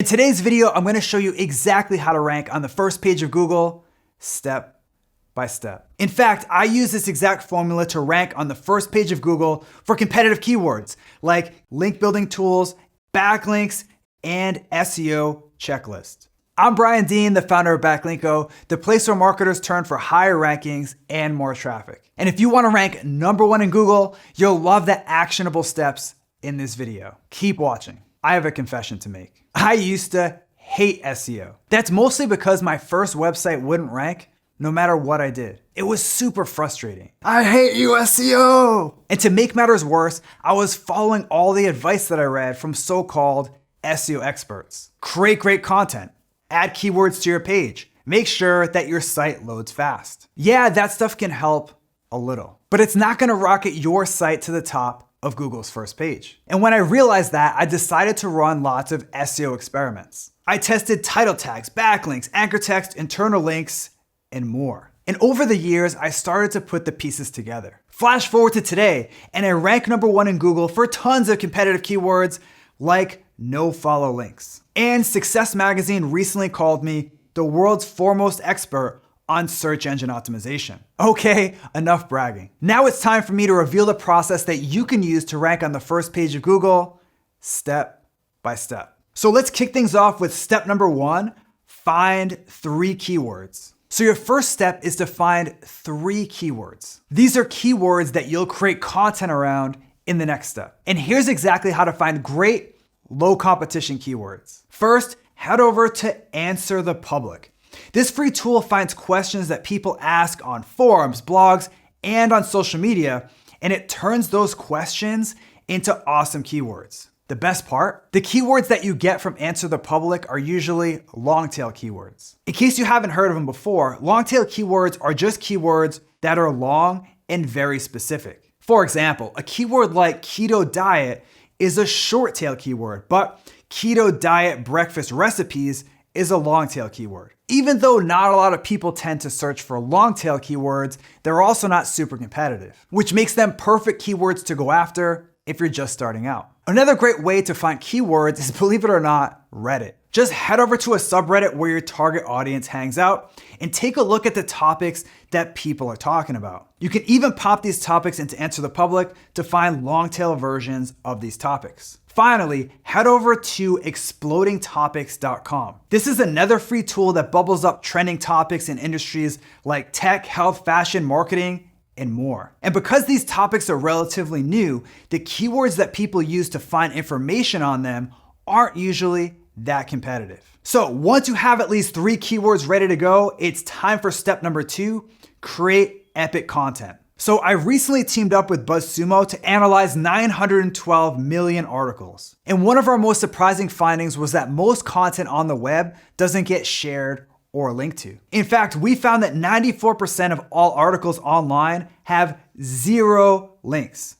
In today's video, I'm going to show you exactly how to rank on the first page of Google, step by step. In fact, I use this exact formula to rank on the first page of Google for competitive keywords like link building tools, backlinks, and SEO checklist. I'm Brian Dean, the founder of Backlinko, the place where marketers turn for higher rankings and more traffic. And if you want to rank #1 in Google, you'll love the actionable steps in this video. Keep watching. I have a confession to make. I used to hate SEO. That's mostly because my first website wouldn't rank no matter what I did. It was super frustrating. I hate you, SEO! And to make matters worse, I was following all the advice that I read from so-called SEO experts. Create great content. Add keywords to your page. Make sure that your site loads fast. Yeah, that stuff can help a little, but it's not gonna rocket your site to the top of Google's first page. And when I realized that, I decided to run lots of SEO experiments. I tested title tags, backlinks, anchor text, internal links, and more. And over the years, I started to put the pieces together. Flash forward to today, and I rank #1 in Google for tons of competitive keywords like no follow links. And Success Magazine recently called me the world's foremost expert on search engine optimization. Okay, enough bragging. Now it's time for me to reveal the process that you can use to rank on the first page of Google, step by step. So let's kick things off with step #1, find 3 keywords. So your first step is to find 3 keywords. These are keywords that you'll create content around in the next step. And here's exactly how to find great, low competition keywords. First, head over to Answer the Public. This free tool finds questions that people ask on forums, blogs, and on social media, and it turns those questions into awesome keywords. The best part? The keywords that you get from Answer the Public are usually long tail keywords. In case you haven't heard of them before, long tail keywords are just keywords that are long and very specific. For example, a keyword like keto diet is a short tail keyword, but keto diet breakfast recipes is a long tail keyword. Even though not a lot of people tend to search for long tail keywords, they're also not super competitive, which makes them perfect keywords to go after if you're just starting out. Another great way to find keywords is, believe it or not, Reddit. Just head over to a subreddit where your target audience hangs out and take a look at the topics that people are talking about. You can even pop these topics into Answer the Public to find long tail versions of these topics. Finally, head over to explodingtopics.com. This is another free tool that bubbles up trending topics in industries like tech, health, fashion, marketing, and more. And because these topics are relatively new, the keywords that people use to find information on them aren't usually that competitive. So once you have at least 3 keywords ready to go, it's time for step #2, create epic content. So I recently teamed up with BuzzSumo to analyze 912 million articles. And one of our most surprising findings was that most content on the web doesn't get shared or linked to. In fact, we found that 94% of all articles online have 0 links.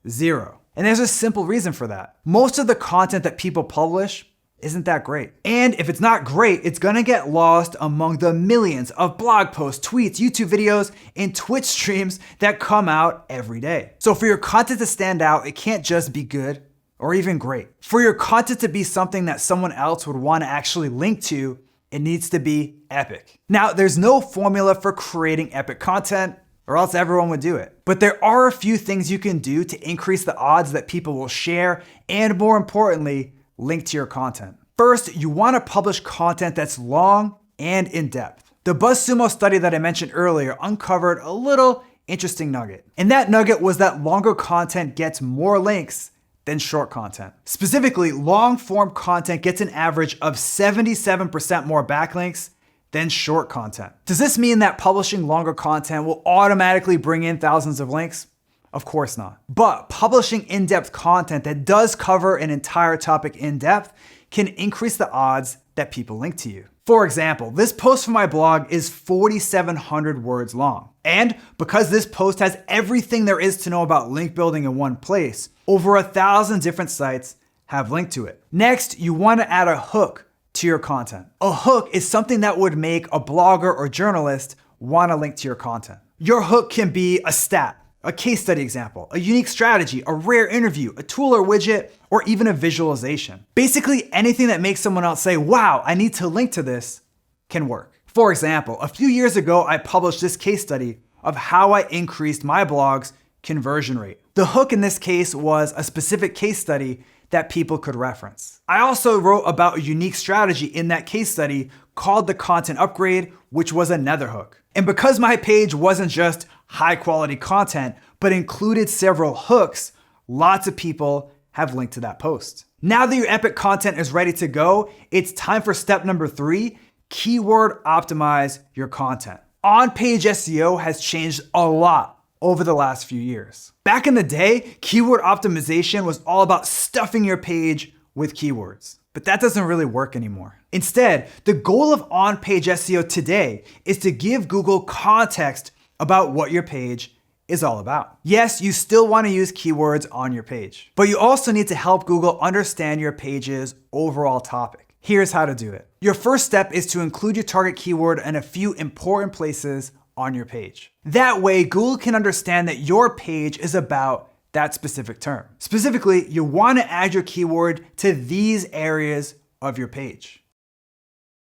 0. And there's a simple reason for that. Most of the content that people publish isn't that great. And if it's not great, it's gonna get lost among the millions of blog posts, tweets, YouTube videos, and Twitch streams that come out every day. So for your content to stand out, it can't just be good or even great. For your content to be something that someone else would wanna actually link to, it needs to be epic. Now, there's no formula for creating epic content, or else everyone would do it. But there are a few things you can do to increase the odds that people will share, and more importantly, link to your content. First, you want to publish content that's long and in-depth. The BuzzSumo study that I mentioned earlier uncovered a little interesting nugget. And that nugget was that longer content gets more links than short content. Specifically, long form content gets an average of 77% more backlinks than short content. Does this mean that publishing longer content will automatically bring in thousands of links? Of course not. But publishing in-depth content that does cover an entire topic in depth can increase the odds that people link to you. For example, this post for my blog is 4,700 words long. And because this post has everything there is to know about link building in one place, over 1,000 different sites have linked to it. Next, you want to add a hook to your content. A hook is something that would make a blogger or journalist want to link to your content. Your hook can be a stat, a case study example, a unique strategy, a rare interview, a tool or widget, or even a visualization. Basically, anything that makes someone else say, wow, I need to link to this can work. For example, a few years ago, I published this case study of how I increased my blog's conversion rate. The hook in this case was a specific case study that people could reference. I also wrote about a unique strategy in that case study called the content upgrade, which was another hook. And because my page wasn't just high quality content, but included several hooks, lots of people have linked to that post. Now that your epic content is ready to go, it's time for step number 3, keyword optimize your content. On-page SEO has changed a lot over the last few years. Back in the day, keyword optimization was all about stuffing your page with keywords, but that doesn't really work anymore. Instead, the goal of on-page SEO today is to give Google context about what your page is all about. Yes, you still want to use keywords on your page, but you also need to help Google understand your page's overall topic. Here's how to do it. Your first step is to include your target keyword in a few important places on your page. That way, Google can understand that your page is about that specific term. Specifically, you want to add your keyword to these areas of your page.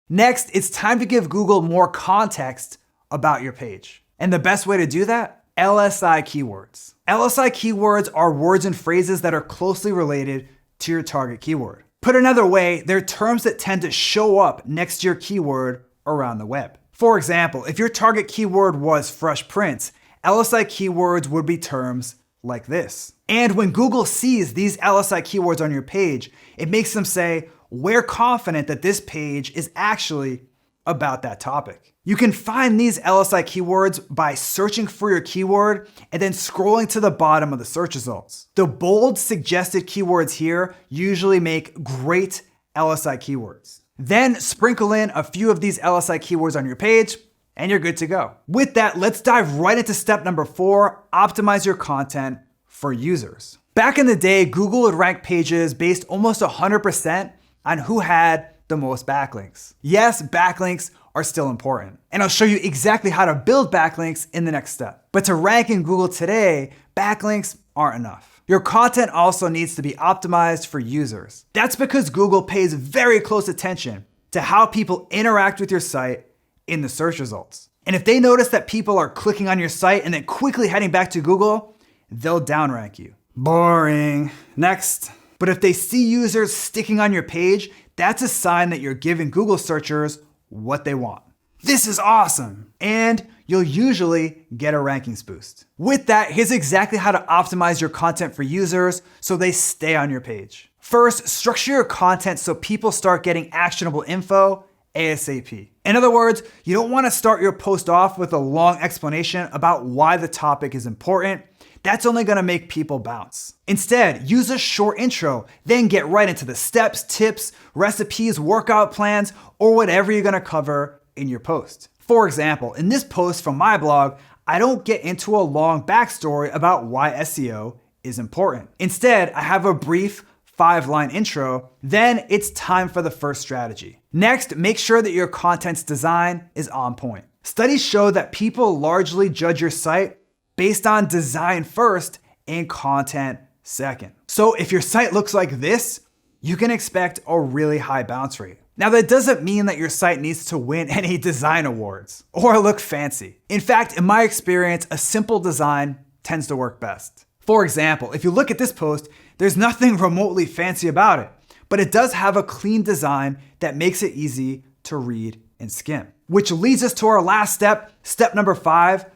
Next, it's time to give Google more context about your page. And the best way to do that? LSI keywords. LSI keywords are words and phrases that are closely related to your target keyword. Put another way, they're terms that tend to show up next to your keyword around the web. For example, if your target keyword was fresh prints, LSI keywords would be terms like this. And when Google sees these LSI keywords on your page, it makes them say, we're confident that this page is actually about that topic. You can find these LSI keywords by searching for your keyword and then scrolling to the bottom of the search results. The bold suggested keywords here usually make great LSI keywords. Then sprinkle in a few of these LSI keywords on your page and you're good to go. With that, let's dive right into step number 4, optimize your content for users. Back in the day, Google would rank pages based almost 100% on who had the most backlinks. Yes, backlinks are still important. And I'll show you exactly how to build backlinks in the next step. But to rank in Google today, backlinks aren't enough. Your content also needs to be optimized for users. That's because Google pays very close attention to how people interact with your site in the search results. And if they notice that people are clicking on your site and then quickly heading back to Google, they'll downrank you. Boring. Next. But if they see users sticking on your page, that's a sign that you're giving Google searchers what they want. This is awesome. And you'll usually get a rankings boost. With that, here's exactly how to optimize your content for users so they stay on your page. First, structure your content so people start getting actionable info ASAP. In other words, you don't want to start your post off with a long explanation about why the topic is important. That's only going to make people bounce. Instead, use a short intro, then get right into the steps, tips, recipes, workout plans, or whatever you're going to cover in your post. For example, in this post from my blog, I don't get into a long backstory about why SEO is important. Instead, I have a brief 5-line intro, then it's time for the first strategy. Next, make sure that your content's design is on point. Studies show that people largely judge your site based on design first and content second. So if your site looks like this, you can expect a really high bounce rate. Now that doesn't mean that your site needs to win any design awards or look fancy. In fact, in my experience, a simple design tends to work best. For example, if you look at this post, there's nothing remotely fancy about it, but it does have a clean design that makes it easy to read and skim. Which leads us to our last step, step number 5,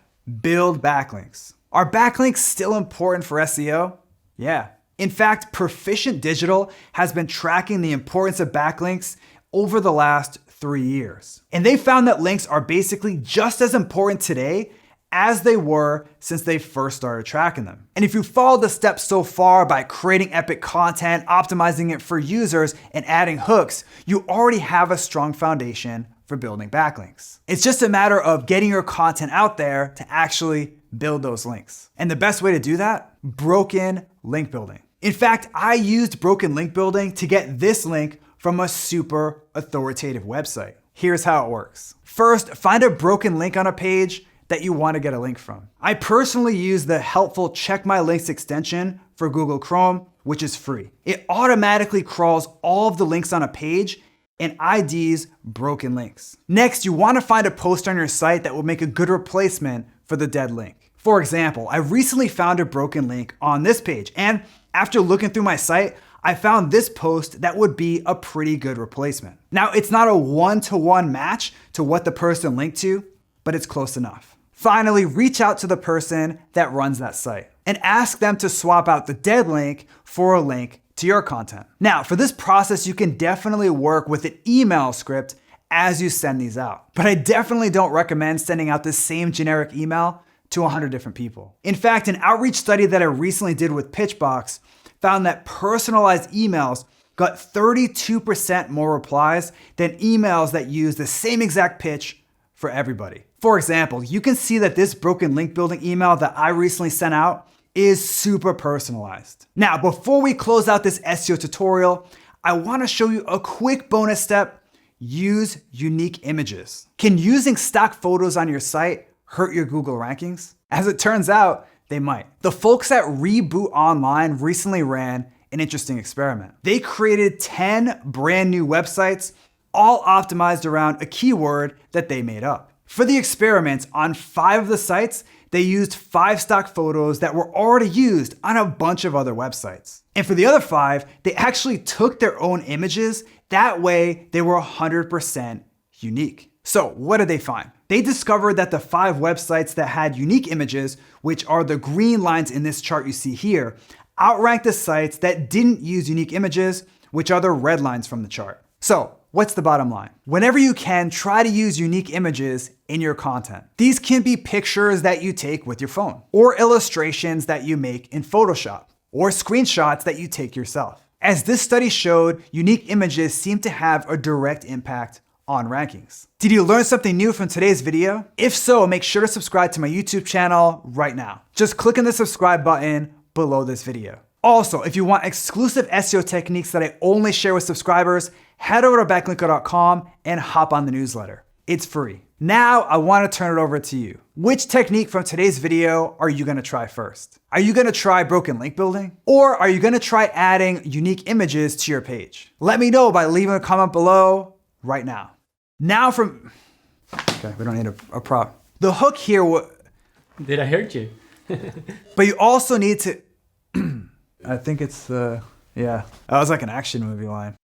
build backlinks. Are backlinks still important for SEO? Yeah. In fact, Proficient Digital has been tracking the importance of backlinks over the last 3 years. And they found that links are basically just as important today as they were since they first started tracking them. And if you followed the steps so far by creating epic content, optimizing it for users, and adding hooks, you already have a strong foundation for building backlinks. It's just a matter of getting your content out there to actually build those links. And the best way to do that? Broken link building. In fact, I used broken link building to get this link from a super authoritative website. Here's how it works. First, find a broken link on a page that you want to get a link from. I personally use the helpful Check My Links extension for Google Chrome, which is free. It automatically crawls all of the links on a page and IDs broken links. Next, you want to find a post on your site that will make a good replacement for the dead link. For example, I recently found a broken link on this page, and after looking through my site, I found this post that would be a pretty good replacement. Now, it's not a one-to-one match to what the person linked to, but it's close enough. Finally, reach out to the person that runs that site and ask them to swap out the dead link for a link to your content. Now, for this process, you can definitely work with an email script as you send these out. But I definitely don't recommend sending out the same generic email to 100 different people. In fact, an outreach study that I recently did with Pitchbox found that personalized emails got 32% more replies than emails that use the same exact pitch for everybody. For example, you can see that this broken link building email that I recently sent out is super personalized. Now, before we close out this SEO tutorial, I want to show you a quick bonus step. Use unique images. Can using stock photos on your site hurt your Google rankings? As it turns out, they might. The folks at Reboot Online recently ran an interesting experiment. They created 10 brand new websites, all optimized around a keyword that they made up. For the experiments, on 5 of the sites, they used 5 stock photos that were already used on a bunch of other websites. And for the other 5, they actually took their own images. That way, they were 100% unique. So what did they find? They discovered that the 5 websites that had unique images, which are the green lines in this chart you see here, outranked the sites that didn't use unique images, which are the red lines from the chart. So what's the bottom line? Whenever you can, try to use unique images in your content. These can be pictures that you take with your phone, or illustrations that you make in Photoshop, or screenshots that you take yourself. As this study showed, unique images seem to have a direct impact on rankings. Did you learn something new from today's video? If so, make sure to subscribe to my YouTube channel right now. Just click on the subscribe button below this video. Also, if you want exclusive SEO techniques that I only share with subscribers, head over to backlinko.com and hop on the newsletter. It's free. Now I want to turn it over to you. Which technique from today's video are you going to try first? Are you going to try broken link building? Or are you going to try adding unique images to your page? Let me know by leaving a comment below right now. Okay, we don't need a prop. The hook here Did I hurt you? But you also need to, I think it's yeah. That was like an action movie line.